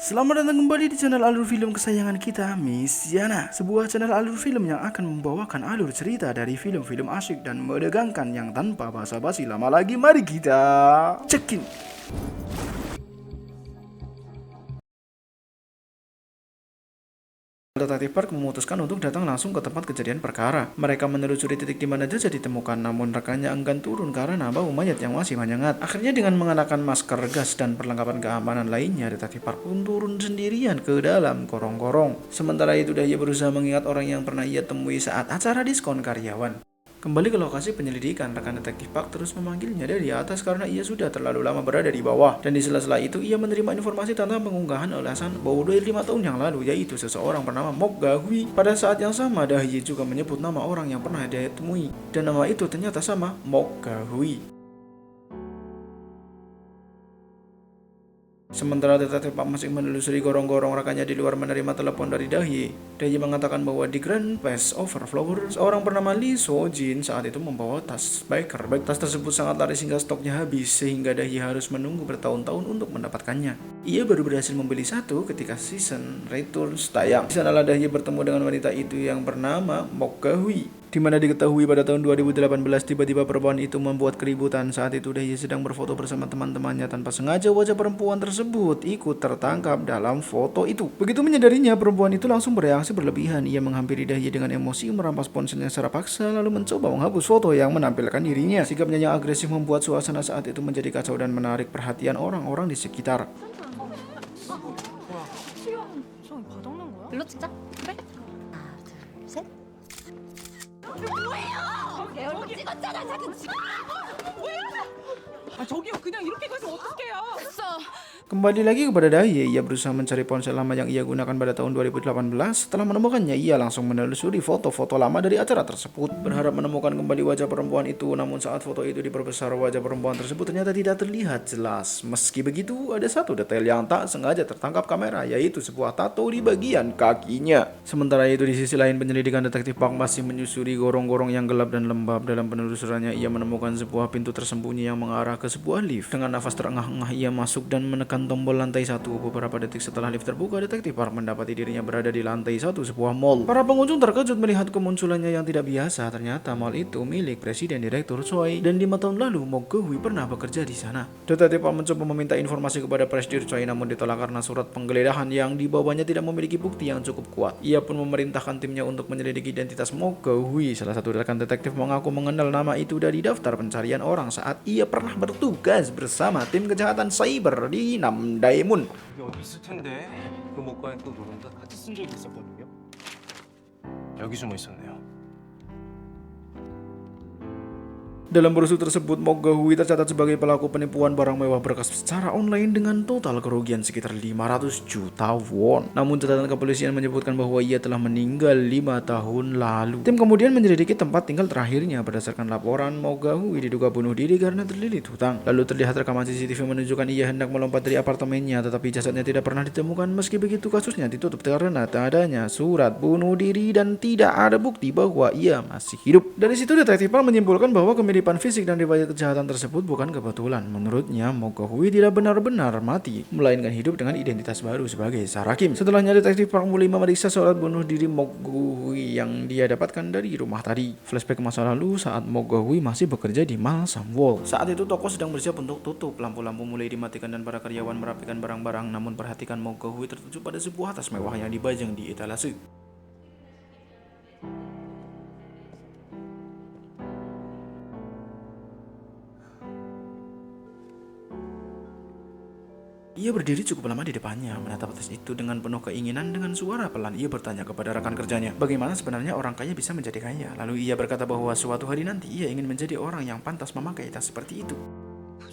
Selamat datang kembali di channel alur film kesayangan kita, Misyana. Sebuah channel alur film yang akan membawakan alur cerita dari film-film asyik dan menegangkan yang tanpa basa-basi lama lagi. Mari kita cekin. Detektif Park memutuskan untuk datang langsung ke tempat kejadian perkara. Mereka menelusuri titik di mana jasad ditemukan, namun rekannya enggan turun karena bau mayat yang masih menyengat. Akhirnya dengan mengenakan masker gas dan perlengkapan keamanan lainnya, Detektif Park pun turun sendirian ke dalam gorong-gorong. Sementara itu dia berusaha mengingat orang yang pernah ia temui saat acara diskon karyawan. Kembali ke lokasi penyelidikan, rekan detektif Park terus memanggilnya dari atas karena ia sudah terlalu lama berada di bawah. Dan di sela-sela itu ia menerima informasi tentang pengunggahan alasan bahwa dari 5 tahun yang lalu, yaitu seseorang bernama Mok Ga-hui. Pada saat yang sama, Dahye juga menyebut nama orang yang pernah dia temui, dan nama itu ternyata sama, Mok Ga-hui. Sementara detektif Pak masih menelusuri gorong-gorong, rekannya di luar menerima telepon dari Dahye. Dahye mengatakan bahwa di Grand Place Overflower, seorang bernama Lee So-jin saat itu membawa tas biker. Baik, tas tersebut sangat laris hingga stoknya habis, sehingga Dahye harus menunggu bertahun-tahun untuk mendapatkannya. Ia baru berhasil membeli satu ketika season Returns tayang. Di sanalah Dahye bertemu dengan wanita itu yang bernama Mok Ga-hui. Di mana diketahui pada tahun 2018 tiba-tiba perempuan itu membuat keributan. Saat itu Dahye sedang berfoto bersama teman-temannya, tanpa sengaja wajah perempuan tersebut ikut tertangkap dalam foto itu. Begitu menyadarinya, perempuan itu langsung bereaksi berlebihan. Ia menghampiri Dahye dengan emosi, merampas ponselnya secara paksa, lalu mencoba menghapus foto yang menampilkan dirinya. Sikapnya yang agresif membuat suasana saat itu menjadi kacau dan menarik perhatian orang-orang di sekitar. 일로 찍자. 그래? 하나, 둘, 셋. 뭐예요? 내 얼굴 찍었잖아. 자꾸 뭐야? 아 저기요 그냥 이렇게 가서 어떡해요? 됐어. Kembali lagi kepada Dahye, ia berusaha mencari ponsel lama yang ia gunakan pada tahun 2018. Setelah menemukannya, ia langsung menelusuri foto-foto lama dari acara tersebut, berharap menemukan kembali wajah perempuan itu. Namun saat foto itu diperbesar, wajah perempuan tersebut ternyata tidak terlihat jelas. Meski begitu, ada satu detail yang tak sengaja tertangkap kamera, yaitu sebuah tato di bagian kakinya. Sementara itu di sisi lain, penyelidikan detektif Park masih menyusuri gorong-gorong yang gelap dan lembab. Dalam penelusurannya, ia menemukan sebuah pintu tersembunyi yang mengarah ke sebuah lift. Dengan nafas terengah-engah, ia masuk dan menekan tombol lantai 1. Beberapa detik setelah lift terbuka, detektif Park mendapati dirinya berada di lantai 1 sebuah mall. Para pengunjung terkejut melihat kemunculannya yang tidak biasa. Ternyata mall itu milik Presiden Direktur Choi, dan 5 tahun lalu Mok Ga-hui pernah bekerja di sana. Detektif Park mencoba meminta informasi kepada Presiden Choi, namun ditolak karena surat penggeledahan yang dibawanya tidak memiliki bukti yang cukup kuat. Ia pun memerintahkan timnya untuk menyelidiki identitas Mok Ga-hui. Salah satu rekan detektif mengaku mengenal nama itu dari daftar pencarian orang saat ia pernah bertugas bersama tim kejahatan cyber di Namdaemun. 여기 어디 있을 텐데 그 목과의 또 노른다 같이 쓴 적이 있었거든요. 여기 숨어 있었네요. Dalam brosur tersebut, Mok Ga-hui tercatat sebagai pelaku penipuan barang mewah berkas secara online dengan total kerugian sekitar 500 juta won. Namun catatan kepolisian menyebutkan bahwa ia telah meninggal 5 tahun lalu. Tim kemudian menyelidiki tempat tinggal terakhirnya. Berdasarkan laporan, Mok Ga-hui diduga bunuh diri karena terlilit hutang. Lalu terlihat rekaman CCTV menunjukkan ia hendak melompat dari apartemennya, tetapi jasadnya tidak pernah ditemukan. Meski begitu, kasusnya ditutup karena tak adanya surat bunuh diri dan tidak ada bukti bahwa ia masih hidup. Dari situ detektif Park menyimpulkan bahwa kemiripan fisik dan riwayat kejahatan tersebut bukan kebetulan. Menurutnya, Mok Ga-hui tidak benar-benar mati, melainkan hidup dengan identitas baru sebagai Sarakim. Setelahnya, detektif Park mulai memeriksa surat bunuh diri Mok Ga-hui yang dia dapatkan dari rumah tadi. Flashback ke masa lalu saat Mok Ga-hui masih bekerja di Mall Samwol. Saat itu toko sedang bersiap untuk tutup. Lampu-lampu mulai dimatikan dan para karyawan merapikan barang-barang. Namun perhatikan Mok Ga-hui tertuju pada sebuah tas mewah yang dibajang di etalase. Ia berdiri cukup lama di depannya, menatap tas itu dengan penuh keinginan. Dengan suara pelan, ia bertanya kepada rekan kerjanya, bagaimana sebenarnya orang kaya bisa menjadi kaya. Lalu ia berkata bahwa suatu hari nanti ia ingin menjadi orang yang pantas memakai tas seperti itu.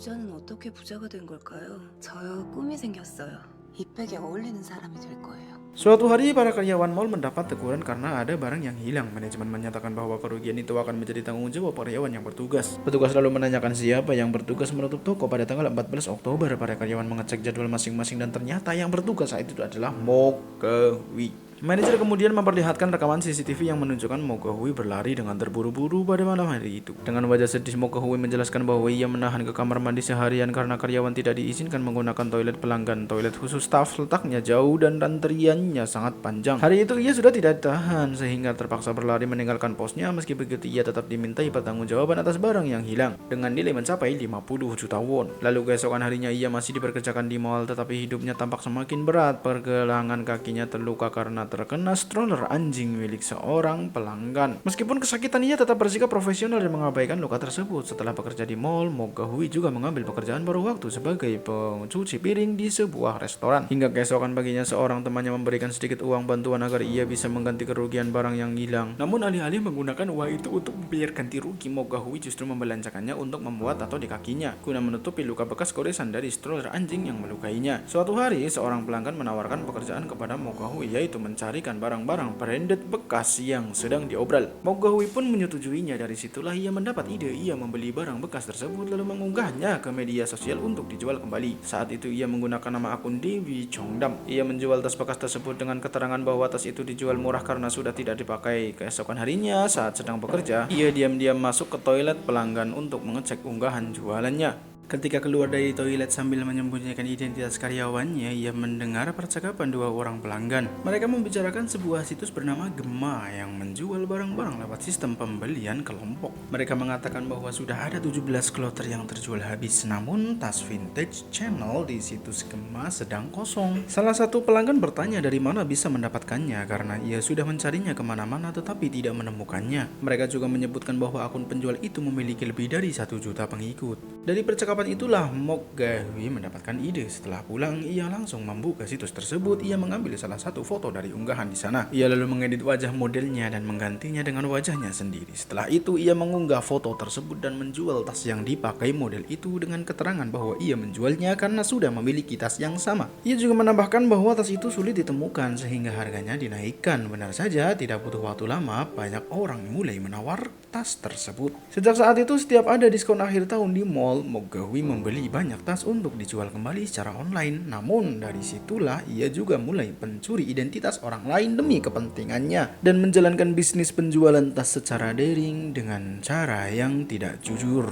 부자는 어떻게 부자가 된 걸까요? 저요 꿈이 생겼어요. 이 백에 어울리는 사람이 될 거예요. Suatu hari para karyawan mall mendapat teguran karena ada barang yang hilang. Manajemen menyatakan bahwa kerugian itu akan menjadi tanggung jawab karyawan yang bertugas. Petugas lalu menanyakan siapa yang bertugas menutup toko pada tanggal 14 Oktober. Para karyawan mengecek jadwal masing-masing dan ternyata yang bertugas saat itu adalah Mok Ga-hui. Manajer kemudian memperlihatkan rekaman CCTV yang menunjukkan Mo Ge-hui berlari dengan terburu-buru pada malam hari itu. Dengan wajah sedih, Mo Ge-hui menjelaskan bahwa ia menahan ke kamar mandi seharian karena karyawan tidak diizinkan menggunakan toilet pelanggan. Toilet khusus staf letaknya jauh dan antriannya sangat panjang. Hari itu ia sudah tidak tahan sehingga terpaksa berlari meninggalkan posnya. Meski begitu, ia tetap dimintai pertanggungjawaban atas barang yang hilang dengan nilai mencapai 50 juta won. Lalu keesokan harinya ia masih dipekerjakan di mall, tetapi hidupnya tampak semakin berat. Pergelangan kakinya terluka karena terkena stroller anjing milik seorang pelanggan. Meskipun kesakitan, ia tetap bersikap profesional dan mengabaikan luka tersebut. Setelah bekerja di mall, Mo Ge-hui juga mengambil pekerjaan baru waktu sebagai pencuci piring di sebuah restoran. Hingga keesokan paginya seorang temannya memberikan sedikit uang bantuan agar ia bisa mengganti kerugian barang yang hilang. Namun alih-alih menggunakan uang itu untuk membayar ganti rugi, Mo Ge-hui justru membelanjakannya untuk membuat tato di kakinya guna menutupi luka bekas goresan dari stroller anjing yang melukainya. Suatu hari, seorang pelanggan menawarkan pekerjaan kepada Mo Ge-hui, yaitu mencarikan barang-barang branded bekas yang sedang diobral. Mo Ge-hui pun menyetujuinya. Dari situlah ia mendapat ide. Ia membeli barang bekas tersebut lalu mengunggahnya ke media sosial untuk dijual kembali. Saat itu ia menggunakan nama akun Dewi Chongdam. Ia menjual tas bekas tersebut dengan keterangan bahwa tas itu dijual murah karena sudah tidak dipakai. Keesokan harinya saat sedang bekerja, ia diam-diam masuk ke toilet pelanggan untuk mengecek unggahan jualannya. Ketika keluar dari toilet sambil menyembunyikan identitas karyawannya, ia mendengar percakapan dua orang pelanggan. Mereka membicarakan sebuah situs bernama Gema yang menjual barang-barang lewat sistem pembelian kelompok. Mereka mengatakan bahwa sudah ada 17 kloter yang terjual habis, namun tas vintage channel di situs Gema sedang kosong. Salah satu pelanggan bertanya dari mana bisa mendapatkannya karena ia sudah mencarinya kemana-mana tetapi tidak menemukannya. Mereka juga menyebutkan bahwa akun penjual itu memiliki lebih dari 1 juta pengikut. Dari percakapan itulah Mo Ge-hui mendapatkan ide. Setelah pulang, ia langsung membuka situs tersebut. Ia mengambil salah satu foto dari unggahan di sana. Ia lalu mengedit wajah modelnya dan menggantinya dengan wajahnya sendiri. Setelah itu, ia mengunggah foto tersebut dan menjual tas yang dipakai model itu dengan keterangan bahwa ia menjualnya karena sudah memiliki tas yang sama. Ia juga menambahkan bahwa tas itu sulit ditemukan sehingga harganya dinaikkan. Benar saja, tidak butuh waktu lama, banyak orang mulai menawar tas tersebut. Sejak saat itu, setiap ada diskon akhir tahun di mall, Mo Ge-hui membeli banyak tas untuk dijual kembali secara online. Namun dari situlah ia juga mulai mencuri identitas orang lain demi kepentingannya dan menjalankan bisnis penjualan tas secara daring dengan cara yang tidak jujur.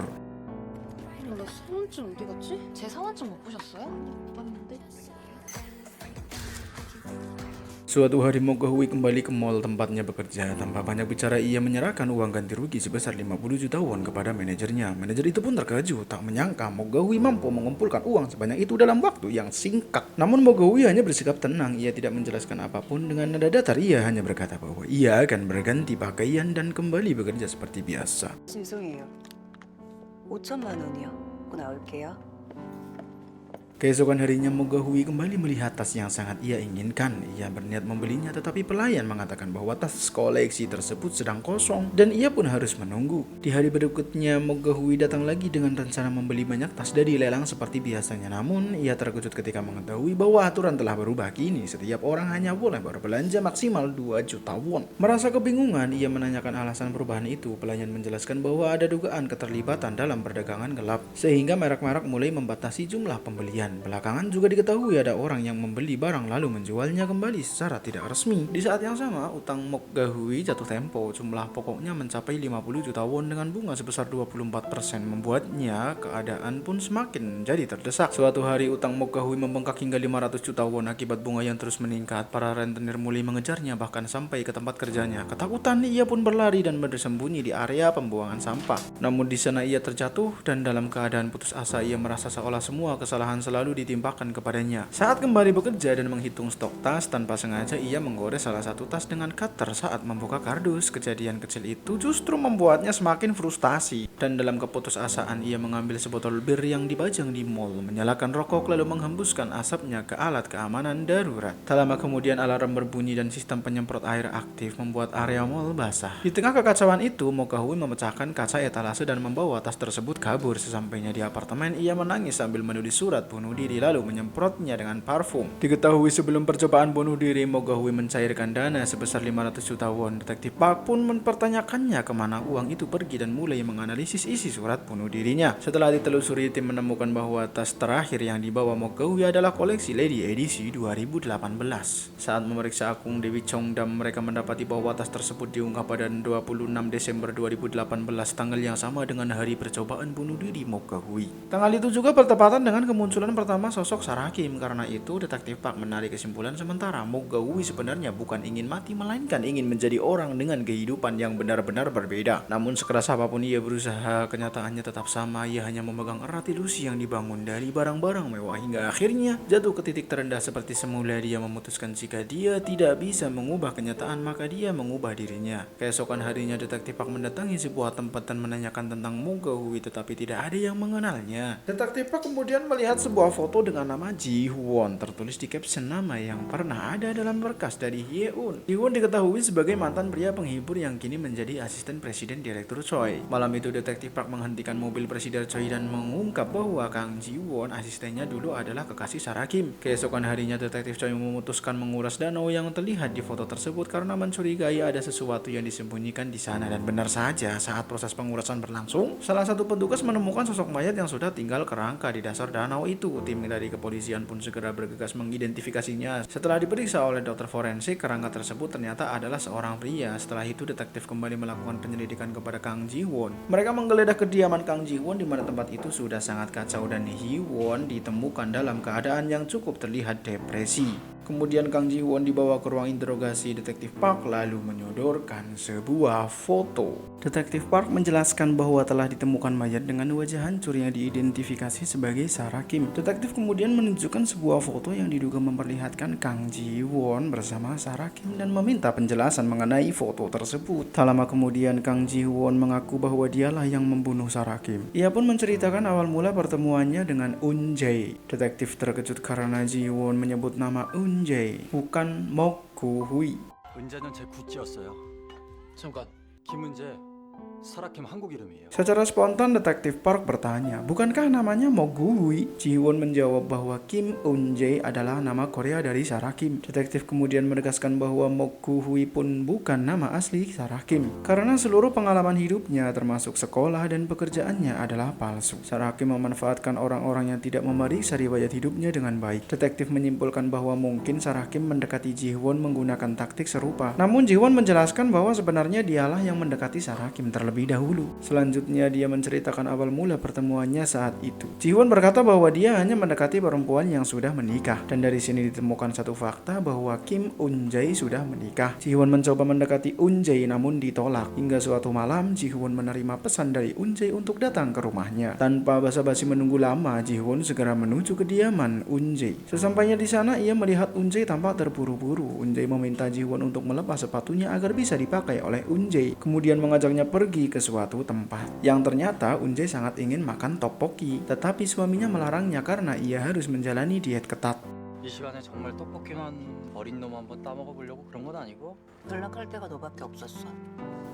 나 사원증 어디 갔지? 제 사원증 못 보셨어요? 못 봤는데. Suatu hari Mo Ge-hui kembali ke mall tempatnya bekerja. Tanpa banyak bicara, ia menyerahkan uang ganti rugi sebesar 50 juta won kepada manajernya. Manajer itu pun terkejut, tak menyangka Mo Ge-hui mampu mengumpulkan uang sebanyak itu dalam waktu yang singkat. Namun Mo Ge-hui hanya bersikap tenang. Ia tidak menjelaskan apapun dengan nada datar. Ia hanya berkata bahwa ia akan berganti pakaian dan kembali bekerja seperti biasa. 죄송해요. 5천만 원이요. 곧 나올게요. Keesokan harinya Mo Ge-hui kembali melihat tas yang sangat ia inginkan. Ia berniat membelinya tetapi pelayan mengatakan bahwa tas koleksi tersebut sedang kosong dan ia pun harus menunggu. Di hari berikutnya Mo Ge-hui datang lagi dengan rencana membeli banyak tas dari lelang seperti biasanya. Namun ia terkejut ketika mengetahui bahwa aturan telah berubah. Kini setiap orang hanya boleh berbelanja maksimal 2 juta won. Merasa kebingungan, ia menanyakan alasan perubahan itu. Pelayan menjelaskan bahwa ada dugaan keterlibatan dalam perdagangan gelap sehingga merek-merek mulai membatasi jumlah pembelian. Belakangan juga diketahui ada orang yang membeli barang lalu menjualnya kembali secara tidak resmi. Di saat yang sama, utang Mo Ge-hui jatuh tempo. Jumlah pokoknya mencapai 50 juta won dengan bunga sebesar 24%, membuatnya keadaan pun semakin menjadi terdesak. Suatu hari utang Mo Ge-hui membengkak hingga 500 juta won akibat bunga yang terus meningkat. Para rentenir mulai mengejarnya bahkan sampai ke tempat kerjanya. Ketakutan, ia pun berlari dan bersembunyi di area pembuangan sampah. Namun di sana ia terjatuh dan dalam keadaan putus asa ia merasa seolah semua kesalahan selalu ditimpakan kepadanya. Saat kembali bekerja dan menghitung stok tas, tanpa sengaja ia menggores salah satu tas dengan cutter saat membuka kardus. Kejadian kecil itu justru membuatnya semakin frustasi dan dalam keputusasaan ia mengambil sebotol bir yang dipajang di mall, menyalakan rokok lalu menghembuskan asapnya ke alat keamanan darurat. Tak lama kemudian alarm berbunyi dan sistem penyemprot air aktif membuat area mall basah. Di tengah kekacauan itu, Mo Ge-hui memecahkan kaca etalase dan membawa tas tersebut kabur. Sesampainya di apartemen, ia menangis sambil menulis surat bunuh bunuh diri lalu menyemprotnya dengan parfum. Diketahui sebelum percobaan bunuh diri, Mo Gahui mencairkan dana sebesar 500 juta won. Detektif Park pun mempertanyakannya kemana uang itu pergi dan mulai menganalisis isi surat bunuh dirinya. Setelah ditelusuri, tim menemukan bahwa tas terakhir yang dibawa Mo Gahui adalah koleksi Lady edisi 2018. Saat memeriksa akun Dewi Chongdam, mereka mendapati bahwa tas tersebut diunggah pada 26 Desember 2018, tanggal yang sama dengan hari percobaan bunuh diri Mo Gahui. Tanggal itu juga bertepatan dengan kemunculan pertama sosok Sarah Kim. Karena itu, Detektif Park menarik kesimpulan sementara Mo Gahui sebenarnya bukan ingin mati, melainkan ingin menjadi orang dengan kehidupan yang benar-benar berbeda. Namun sekeras apapun ia berusaha, kenyataannya tetap sama. Ia hanya memegang erat ilusi yang dibangun dari barang-barang mewah hingga akhirnya jatuh ke titik terendah seperti semula. Dia memutuskan jika dia tidak bisa mengubah kenyataan, maka dia mengubah dirinya. Keesokan harinya, Detektif Park mendatangi sebuah tempat dan menanyakan tentang Mo Gahui, tetapi tidak ada yang mengenalnya. Detektif Park kemudian melihat sebuah foto dengan nama Ji Won, tertulis di caption nama yang pernah ada dalam berkas dari Yeun. Ji Won diketahui sebagai mantan pria penghibur yang kini menjadi asisten presiden Direktur Choi. Malam itu, Detektif Park menghentikan mobil presiden Choi dan mengungkap bahwa Kang Ji Won, asistennya dulu adalah kekasih Sarah Kim. Keesokan harinya, Detektif Choi memutuskan menguras danau yang terlihat di foto tersebut karena mencurigai ada sesuatu yang disembunyikan di sana. Dan benar saja, saat proses pengurasan berlangsung, salah satu petugas menemukan sosok mayat yang sudah tinggal kerangka di dasar danau itu. Tim dari kepolisian pun segera bergegas mengidentifikasinya. Setelah diperiksa oleh dokter forensik, kerangka tersebut ternyata adalah seorang pria. Setelah itu, detektif kembali melakukan penyelidikan kepada Kang Ji Won. Mereka menggeledah kediaman Kang Ji Won di mana tempat itu sudah sangat kacau dan Ji Won ditemukan dalam keadaan yang cukup terlihat depresi. Kemudian Kang Ji Won dibawa ke ruang interogasi. Detektif Park lalu menyodorkan sebuah foto. Detektif Park menjelaskan bahwa telah ditemukan mayat dengan wajah hancur yang diidentifikasi sebagai Sarah Kim. Detektif kemudian menunjukkan sebuah foto yang diduga memperlihatkan Kang Ji Won bersama Sarah Kim dan meminta penjelasan mengenai foto tersebut. Tak lama kemudian, Kang Ji Won mengaku bahwa dialah yang membunuh Sarah Kim. Ia pun menceritakan awal mula pertemuannya dengan Eun Jae. Detektif terkejut karena Ji Won menyebut nama Eun Jae, bukan Mo Gahui. 은재는 제 굿즈였어요. 잠깐, 김은재, 사라킴 한국 이름이에요. Secara spontan, Detektif Park bertanya, bukankah namanya Mo Gahui? Ji Won menjawab bahwa Kim Eun Jae adalah nama Korea dari Sarah Kim. Detektif kemudian menegaskan bahwa Mo Gahui pun bukan nama asli Sarah Kim, karena seluruh pengalaman hidupnya termasuk sekolah dan pekerjaannya adalah palsu. Sarah Kim memanfaatkan orang-orang yang tidak memeriksa riwayat hidupnya dengan baik. Detektif menyimpulkan bahwa mungkin Sarah Kim mendekati Ji Won menggunakan taktik serupa. Namun Ji Won menjelaskan bahwa sebenarnya dialah yang mendekati Sarah Kim terlebih dahulu. Selanjutnya, dia menceritakan awal mula pertemuannya saat itu. Ji Won berkata bahwa dia hanya mendekati perempuan yang sudah menikah, dan dari sini ditemukan satu fakta bahwa Kim Eun Jae sudah menikah. Ji Won mencoba mendekati Eun Jae namun ditolak. Hingga suatu malam, Ji Won menerima pesan dari Eun Jae untuk datang ke rumahnya. Tanpa basa-basi menunggu lama, Ji Won segera menuju kediaman Eun Jae. Sesampainya di sana, ia melihat Eun Jae tampak terburu-buru. Eun Jae meminta Ji Won untuk melepas sepatunya agar bisa dipakai oleh Eun Jae, kemudian mengajaknya pergi ke suatu tempat yang ternyata Eun Jae sangat ingin makan tteokbokki, tetapi suaminya melarangnya karena ia harus menjalani diet ketat. 이 시간에 정말 떡볶이만 어린 놈 한번 따먹어 보려고 그런 건 아니고? 연락할 때가 너밖에 없었어.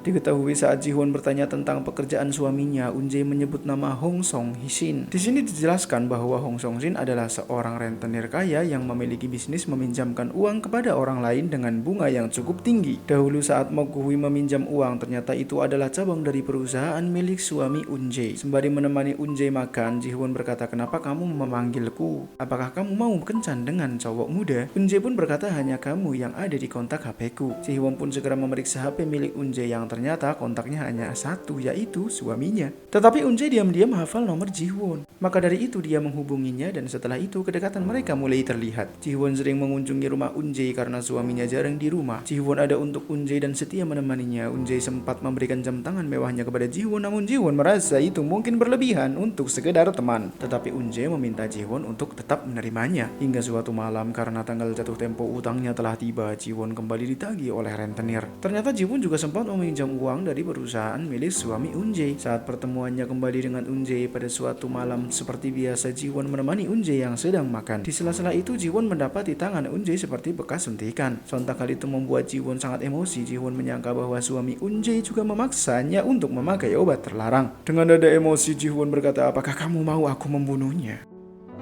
Diketahui saat Ji Won bertanya tentang pekerjaan suaminya, Eun Jae menyebut nama Hong Song Shin. Di sini dijelaskan bahwa Hong Song Shin adalah seorang rentenir kaya yang memiliki bisnis meminjamkan uang kepada orang lain dengan bunga yang cukup tinggi. Dahulu saat Mo Gahui meminjam uang, ternyata itu adalah cabang dari perusahaan milik suami Eun Jae. Sembari menemani Eun Jae makan, Ji Won berkata, "Kenapa kamu memanggilku? Apakah kamu mau kencan dengan cowok muda?" Eun Jae pun berkata, "Hanya kamu yang ada di kontak HP-ku." Ji Won pun segera memeriksa HP milik Eun Jae yang ternyata kontaknya hanya satu, yaitu suaminya. Tetapi Eun Jae diam-diam hafal nomor Ji Won. Maka dari itu dia menghubunginya dan setelah itu kedekatan mereka mulai terlihat. Ji Won sering mengunjungi rumah Eun Jae karena suaminya jarang di rumah. Ji Won ada untuk Eun Jae dan setia menemaninya. Eun Jae sempat memberikan jam tangan mewahnya kepada Ji Won, namun Ji Won merasa itu mungkin berlebihan untuk sekedar teman. Tetapi Eun Jae meminta Ji Won untuk tetap menerimanya. Hingga suatu malam karena tanggal jatuh tempo utangnya telah tiba, Ji Won kembali ditagih oleh rentenir. Ternyata Ji Won juga sempat meminjam uang dari perusahaan milik suami Eun Jae. Saat pertemuannya kembali dengan Eun Jae pada suatu malam, seperti biasa Ji Won menemani Eun Jae yang sedang makan. Di sela-sela itu Ji Won mendapati tangan Eun Jae seperti bekas suntikan. Sontak hal itu membuat Ji Won sangat emosi. Ji Won menyangka bahwa suami Eun Jae juga memaksanya untuk memakai obat terlarang. Dengan nada emosi Ji Won berkata, "Apakah kamu mau aku membunuhnya?"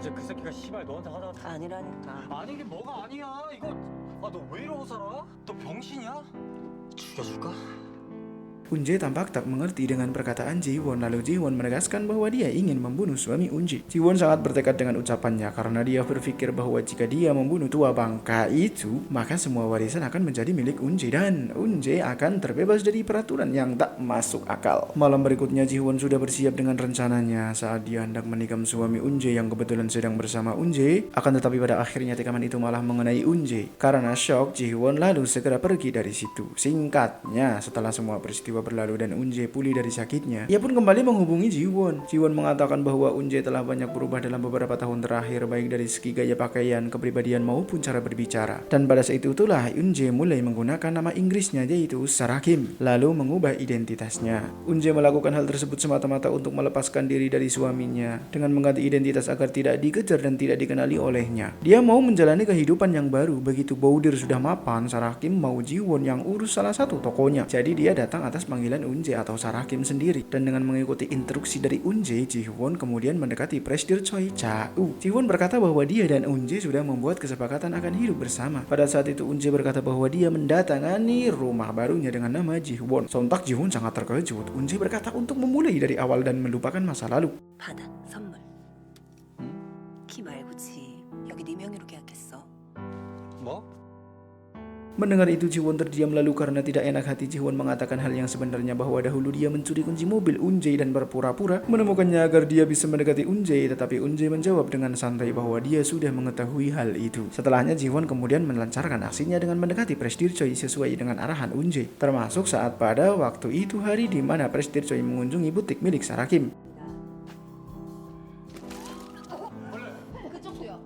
어제 그 새끼가 씨발 너한테 하다가 아니라니까. 아닌 게 뭐가 아니야 이거. 아 너 왜 이러고 살아? 너 병신이야? 죽여줄까? Unje tampak tak mengerti dengan perkataan Ji-won, lalu Ji-won menegaskan bahwa dia ingin membunuh suami Unje. Ji-won sangat bertekad dengan ucapannya karena dia berpikir bahwa jika dia membunuh tua bangka itu, maka semua warisan akan menjadi milik Unje dan Unje akan terbebas dari peraturan yang tak masuk akal. Malam berikutnya Ji-won sudah bersiap dengan rencananya saat dia hendak menikam suami Unje yang kebetulan sedang bersama Unje. Akan tetapi pada akhirnya tikaman itu malah mengenai Unje. Karena shock, Ji-won lalu segera pergi dari situ. Singkatnya, setelah semua peristiwa berlalu dan Unje pulih dari sakitnya, ia pun kembali menghubungi Ji-won. Ji-won mengatakan bahwa Unje telah banyak berubah dalam beberapa tahun terakhir, baik dari segi gaya pakaian, kepribadian maupun cara berbicara. Dan pada saat itulah Unje mulai menggunakan nama Inggrisnya yaitu Sarah Kim, lalu mengubah identitasnya. Unje melakukan hal tersebut semata-mata untuk melepaskan diri dari suaminya dengan mengganti identitas agar tidak dikejar dan tidak dikenali olehnya. Dia mau menjalani kehidupan yang baru. Begitu Baudir sudah mapan, Sarah Kim mau Ji-won yang urus salah satu tokonya. Jadi dia datang atas panggilan Unje atau Sarah Kim sendiri, dan dengan mengikuti instruksi dari Unje, Ji-won kemudian mendekati Prestige Choi Cha-u. Ji-won berkata bahwa dia dan Unje sudah membuat kesepakatan akan hidup bersama. Pada saat itu Unje berkata bahwa dia mendatangani rumah barunya dengan nama Ji-won. Sontak Ji-won sangat terkejut. Unje berkata untuk memulai dari awal dan melupakan masa lalu. 받아, 선물. 키 말고 집. 여기 네 명의로 계약했어. 뭐? Mendengar itu Ji-won terdiam, lalu karena tidak enak hati Ji-won mengatakan hal yang sebenarnya bahwa dahulu dia mencuri kunci mobil Unje dan berpura-pura menemukannya agar dia bisa mendekati Unje, tetapi Unje menjawab dengan santai bahwa dia sudah mengetahui hal itu. Setelahnya Ji-won kemudian melancarkan aksinya dengan mendekati Prestige Choi sesuai dengan arahan Unje, termasuk saat pada waktu itu hari di mana Prestige Choi mengunjungi butik milik Sarah Kim. 그쪽도요.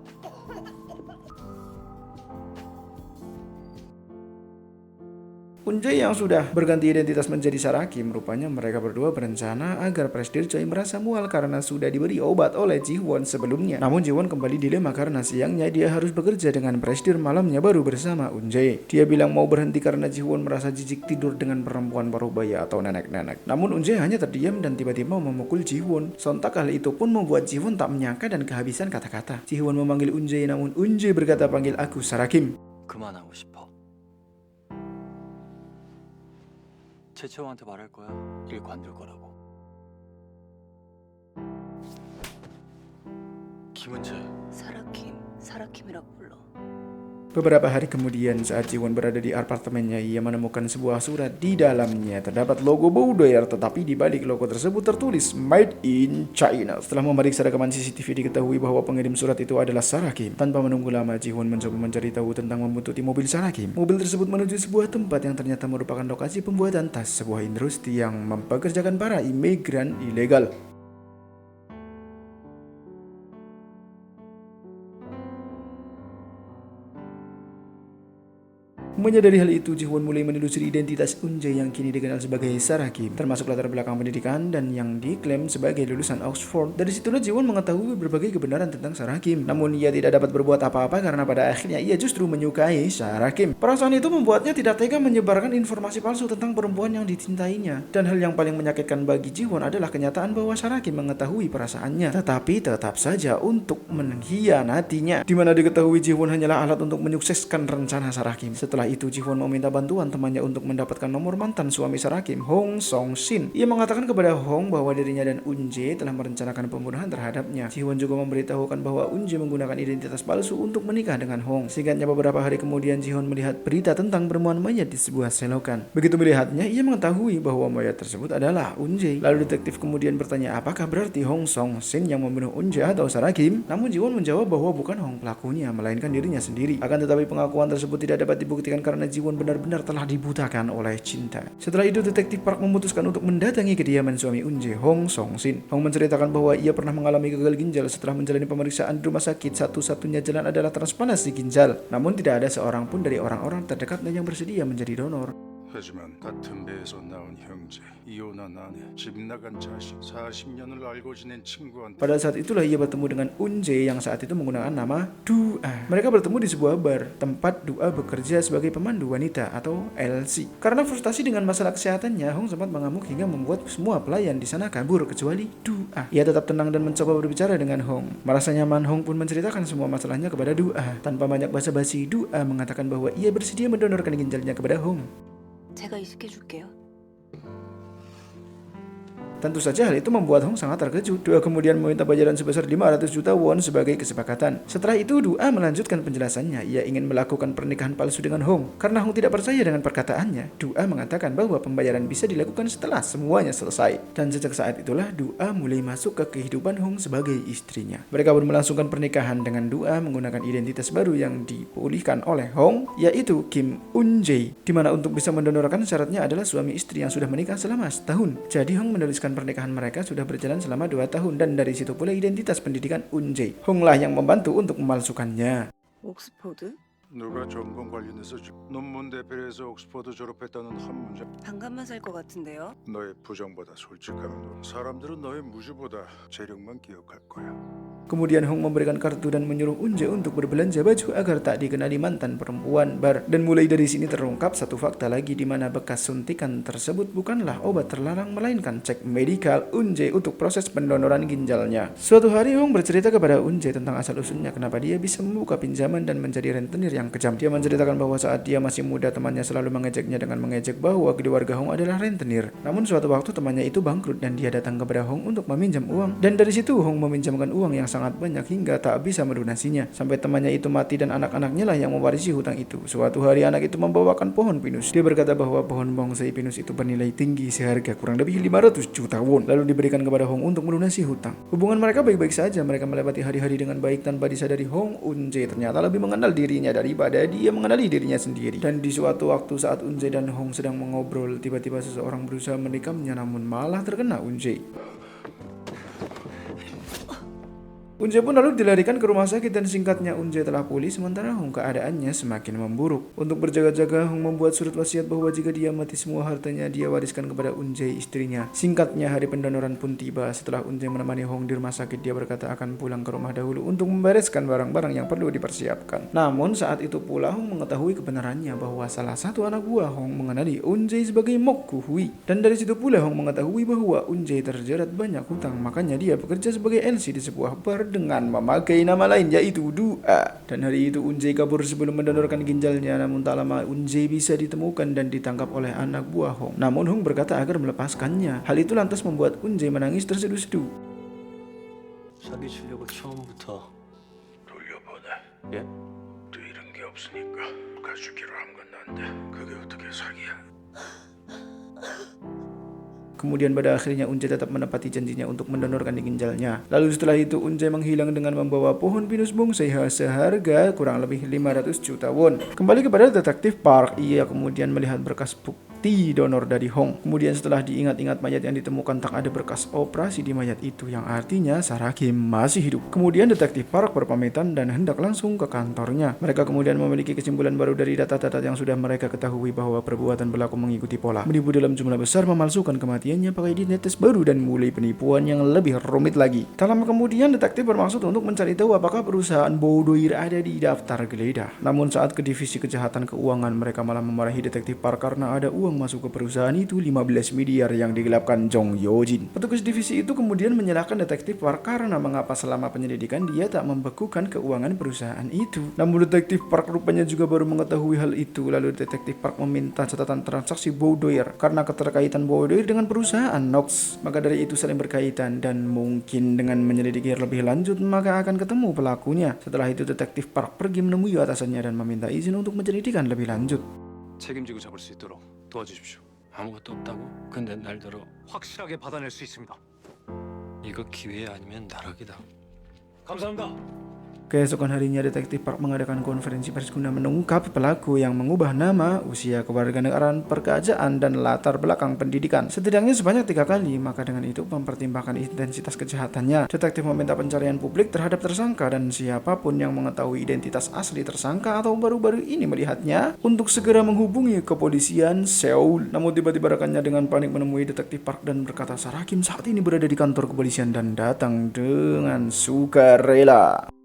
Unje yang sudah berganti identitas menjadi Sarah Kim, rupanya mereka berdua berencana agar Prestige Choi merasa mual karena sudah diberi obat oleh Ji-won sebelumnya. Namun Ji-won kembali dilema karena siangnya dia harus bekerja dengan Prestige, malamnya baru bersama Unje. Dia bilang mau berhenti karena Ji-won merasa jijik tidur dengan perempuan parubaya atau nenek-nenek. Namun Unje hanya terdiam dan tiba-tiba memukul Ji-won. Sontak hal itu pun membuat Ji-won tak menyangka dan kehabisan kata-kata. Ji-won memanggil Unje, namun Unje berkata, "Panggil aku Sarah Kim." 그만하고 싶어. 최채호한테 말할 거야. 일 관둘 거라고. 김은재. 사라킴이라고 불러. Beberapa hari kemudian saat Ji-won berada di apartemennya, ia menemukan sebuah surat. Di dalamnya terdapat logo Baudir, tetapi di balik logo tersebut tertulis Made in China. Setelah memeriksa rekaman CCTV, diketahui bahwa pengirim surat itu adalah Sarah Kim. Tanpa menunggu lama, Ji-won mencoba mencari tahu tentang membuntuti mobil Sarah Kim. Mobil tersebut menuju sebuah tempat yang ternyata merupakan lokasi pembuatan tas, sebuah industri yang mempekerjakan para imigran ilegal. Menyadari hal itu, Ji-won mulai menelusuri identitas Unje yang kini dikenal sebagai Sarah Kim, termasuk latar belakang pendidikan dan yang diklaim sebagai lulusan Oxford. Dari situlah Ji-won mengetahui berbagai kebenaran tentang Sarah Kim. Namun ia tidak dapat berbuat apa-apa karena pada akhirnya ia justru menyukai Sarah Kim. Perasaan itu membuatnya tidak tega menyebarkan informasi palsu tentang perempuan yang dicintainya. Dan hal yang paling menyakitkan bagi Ji-won adalah kenyataan bahwa Sarah Kim mengetahui perasaannya, tetapi tetap saja untuk mengkhianatinya. Di mana diketahui Ji-won hanyalah alat untuk menyukseskan rencana Sarah Kim. Setelah itu Ji-won meminta bantuan temannya untuk mendapatkan nomor mantan suami Sarah Kim, Hong Song-shin. Ia mengatakan kepada Hong bahwa dirinya dan Unje telah merencanakan pembunuhan terhadapnya. Ji-won juga memberitahukan bahwa Unje menggunakan identitas palsu untuk menikah dengan Hong. Singkatnya, beberapa hari kemudian Ji-won melihat berita tentang penemuan mayat di sebuah selokan. Begitu melihatnya, ia mengetahui bahwa mayat tersebut adalah Unje. Lalu detektif kemudian bertanya apakah berarti Hong Song-shin yang membunuh Unje atau Sarah Kim? Namun Ji-won menjawab bahwa bukan Hong pelakunya, melainkan dirinya sendiri. Akan tetapi pengakuan tersebut tidak dapat dibuktikan karena Ji-won benar-benar telah dibutakan oleh cinta. Setelah itu detektif Park memutuskan untuk mendatangi kediaman suami Unje, Hong Song-shin. Hong menceritakan bahwa ia pernah mengalami gagal ginjal setelah menjalani pemeriksaan di rumah sakit. Satu-satunya jalan adalah transplantasi ginjal. Namun tidak ada seorang pun dari orang-orang terdekatnya yang bersedia menjadi donor. 하지만 같은 배에서 나온 형제, 이혼한 아내, 집 나간 자식, 40년을 알고 지낸 친구한테 Pada saat itulah ia bertemu dengan Unje yang saat itu menggunakan nama Dua. Mereka bertemu di sebuah bar, tempat Dua bekerja sebagai pemandu wanita atau LC. Karena frustasi dengan masalah kesehatannya, Hong sempat mengamuk hingga membuat semua pelayan di sana kabur kecuali Dua. Ia tetap tenang dan mencoba berbicara dengan Hong. Merasa nyaman, Hong pun menceritakan semua masalahnya kepada Dua. Tanpa banyak basa-basi, Dua mengatakan bahwa ia bersedia mendonorkan ginjalnya kepada Hong. 제가 이식해줄게요. Tentu saja hal itu membuat Hong sangat terkejut. Dua kemudian meminta bayaran sebesar 500 juta won sebagai kesepakatan. Setelah itu Dua melanjutkan penjelasannya. Ia ingin melakukan pernikahan palsu dengan Hong. Karena Hong tidak percaya dengan perkataannya, Dua mengatakan bahwa pembayaran bisa dilakukan setelah semuanya selesai. Dan sejak saat itulah Dua mulai masuk ke kehidupan Hong sebagai istrinya. Mereka pun melangsungkan pernikahan dengan Dua menggunakan identitas baru yang dipulihkan oleh Hong, yaitu Kim Unjae. Di mana untuk bisa mendonorkan syaratnya adalah suami istri yang sudah menikah selama setahun. Jadi Hong menuliskan pernikahan mereka sudah berjalan selama 2 tahun dan dari situ pula identitas pendidikan Unjae. Hong lah yang membantu untuk memalsukannya. 옥스퍼드? 누가 전공 관련해서 논문 대필해서 옥스퍼드 졸업했다는 한 문장. 반값만 살 것 같은데요? 너의 부정보다 솔직하면 사람들은 너의 무주보다 재력만 기억할 거야. Kemudian Hong memberikan kartu dan menyuruh Unjae untuk berbelanja baju agar tak dikenali mantan perempuan bar. Dan mulai dari sini terungkap satu fakta lagi di mana bekas suntikan tersebut bukanlah obat terlarang melainkan cek medikal Unjae untuk proses pendonoran ginjalnya. Suatu hari Hong bercerita kepada Unjae tentang asal usulnya kenapa dia bisa membuka pinjaman dan menjadi rentenir yang kejam. Dia menceritakan bahwa saat dia masih muda temannya selalu mengejeknya dengan mengejek bahwa keluarga Hong adalah rentenir. Namun suatu waktu temannya itu bangkrut dan dia datang kepada Hong untuk meminjam uang. Dan dari situ Hong meminjamkan uang yang sangat banyak hingga tak bisa melunasinya. Sampai temannya itu mati dan anak-anaknya lah yang mewarisi hutang itu. Suatu hari anak itu membawakan pohon pinus. Dia berkata bahwa pohon bonsai pinus itu bernilai tinggi seharga kurang lebih 500 juta won. Lalu diberikan kepada Hong untuk melunasi hutang. Hubungan mereka baik-baik saja. Mereka melewati hari-hari dengan baik tanpa disadari Hong Unjae ternyata lebih mengenal dirinya daripada dia mengenali dirinya sendiri. Dan di suatu waktu saat Unjae dan Hong sedang mengobrol, tiba-tiba seseorang berusaha menikamnya namun malah terkena Unjae. Unjae pun lalu dilarikan ke rumah sakit dan singkatnya Unjae telah pulih sementara Hong keadaannya semakin memburuk. Untuk berjaga-jaga Hong membuat surat wasiat bahwa jika dia mati semua hartanya dia wariskan kepada Unjae istrinya. Singkatnya hari pendonoran pun tiba. Setelah Unjae menemani Hong di rumah sakit dia berkata akan pulang ke rumah dahulu untuk membereskan barang-barang yang perlu dipersiapkan. Namun saat itu pula Hong mengetahui kebenarannya bahwa salah satu anak buah Hong mengenali Unjae sebagai Mok Kuhui. Dan dari situ pula Hong mengetahui bahwa Unjae terjerat banyak hutang, makanya dia bekerja sebagai LC di sebuah bar dengan memakai nama lain yaitu Dua. Dan hari itu Unjae kabur sebelum mendonorkan ginjalnya, namun tak lama Unjae bisa ditemukan dan ditangkap oleh anak buah Hong. Namun Hong berkata agar melepaskannya. Hal itu lantas membuat Unjae menangis terseduh-seduh. 사귀시려고 처음부터 돌려보내. 예? 또 이런 게 없으니까 가주기로 한 건 난데 그게 어떻게 사기야? Kemudian pada akhirnya Unjae tetap menepati janjinya untuk mendonorkan ginjalnya. Lalu setelah itu Unjae menghilang dengan membawa pohon pinus bonsai seharga kurang lebih 500 juta won. Kembali kepada detektif Park, ia kemudian melihat berkas bukti donor dari Hong. Kemudian setelah diingat-ingat mayat yang ditemukan tak ada berkas operasi di mayat itu, yang artinya Sarah Kim masih hidup. Kemudian detektif Park berpamitan dan hendak langsung ke kantornya. Mereka kemudian memiliki kesimpulan baru dari data-data yang sudah mereka ketahui bahwa perbuatan pelaku mengikuti pola menipu dalam jumlah besar, memalsukan kematiannya pakai identitas baru dan mulai penipuan yang lebih rumit lagi. Tak lama kemudian detektif bermaksud untuk mencari tahu apakah perusahaan Bowdoir ada di daftar geledah. Namun saat ke divisi kejahatan keuangan, mereka malah memarahi detektif Park karena ada uang masuk ke perusahaan itu 15 miliar yang digelapkan Jong Yojin. Petugas divisi itu kemudian menyalahkan detektif Park karena mengapa selama penyelidikan dia tak membekukan keuangan perusahaan itu. Namun detektif Park rupanya juga baru mengetahui hal itu. Lalu detektif Park meminta catatan transaksi Bowdoir karena keterkaitan Bowdoir dengan perusahaan Nox. Maka dari itu saling berkaitan dan mungkin dengan menyelidiki lebih lanjut maka akan ketemu pelakunya. Setelah itu detektif Park pergi menemui atasannya dan meminta izin untuk menyelidikan lebih lanjut. 책임지고 잡을 수 있도록 도와주십시오. 아무것도 없다고? 근데 날더러 확실하게 받아낼 수 있습니다. 이거 기회 아니면 나락이다. 감사합니다. Keesokan harinya, Detektif Park mengadakan konferensi pers guna mengungkap pelaku yang mengubah nama, usia kewarganegaraan, pekerjaan, dan latar belakang pendidikan setidaknya sebanyak 3 kali. Maka dengan itu, mempertimbangkan intensitas kejahatannya, detektif meminta pencarian publik terhadap tersangka dan siapapun yang mengetahui identitas asli tersangka atau baru-baru ini melihatnya untuk segera menghubungi kepolisian Seoul. Namun tiba-tiba rekannya dengan panik menemui Detektif Park dan berkata Sarakim saat ini berada di kantor kepolisian dan datang dengan sukarela.